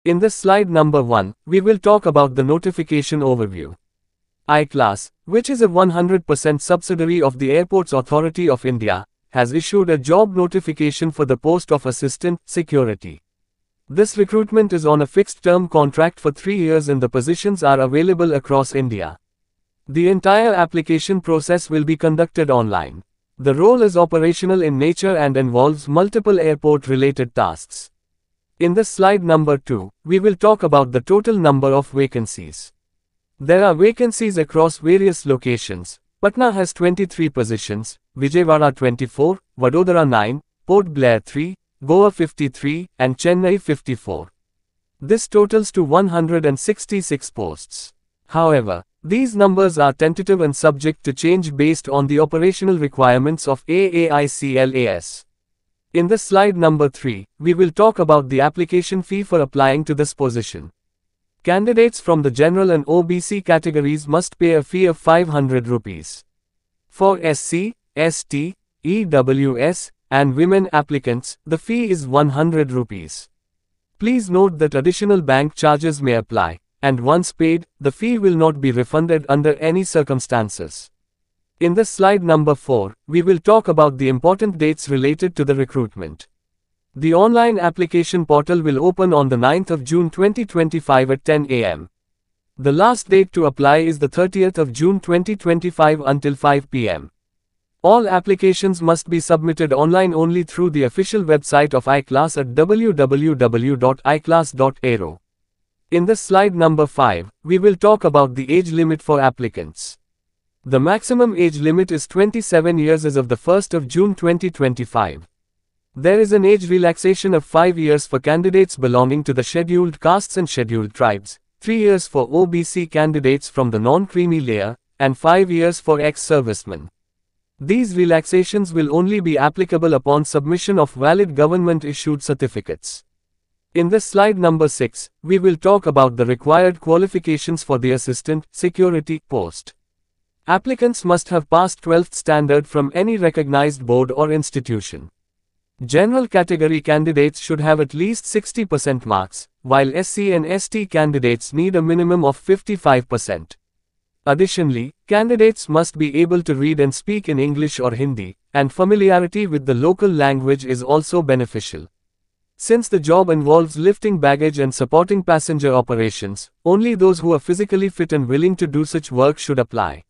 In this slide number 1, we will talk about the notification overview. iClass, which is a 100% subsidiary of the Airports Authority of India, has issued a job notification for the post of Assistant Security. This recruitment is on a fixed-term contract for 3 years and the positions are available across India. The entire application process will be conducted online. The role is operational in nature and involves multiple airport-related tasks. In this slide number 2, we will talk about the total number of vacancies. There are vacancies across various locations. Patna has 23 positions, Vijayawada 24, Vadodara 9, Port Blair 3, Goa 53, and Chennai 54. This totals to 166 posts. However, these numbers are tentative and subject to change based on the operational requirements of AAICLAS. In this slide number 3, we will talk about the application fee for applying to this position. Candidates from the general and OBC categories must pay a fee of 500 rupees. For SC, ST, EWS, and women applicants, the fee is 100 rupees. Please note that additional bank charges may apply, and once paid, the fee will not be refunded under any circumstances. In this slide number 4, we will talk about the important dates related to the recruitment. The online application portal will open on the 9th of June 2025 at 10 am. The last date to apply is the 30th of June 2025 until 5 pm. All applications must be submitted online only through the official website of iClass at www.iclass.aero. In this slide number 5, we will talk about the age limit for applicants. The maximum age limit is 27 years as of the 1st of June 2025. There is an age relaxation of 5 years for candidates belonging to the scheduled castes and scheduled tribes, 3 years for OBC candidates from the non-creamy layer, and 5 years for ex-servicemen. These relaxations will only be applicable upon submission of valid government-issued certificates. In this slide number 6, we will talk about the required qualifications for the Assistant Security post. Applicants must have passed 12th standard from any recognized board or institution. General category candidates should have at least 60% marks, while SC and ST candidates need a minimum of 55%. Additionally, candidates must be able to read and speak in English or Hindi, and familiarity with the local language is also beneficial. Since the job involves lifting baggage and supporting passenger operations, only those who are physically fit and willing to do such work should apply.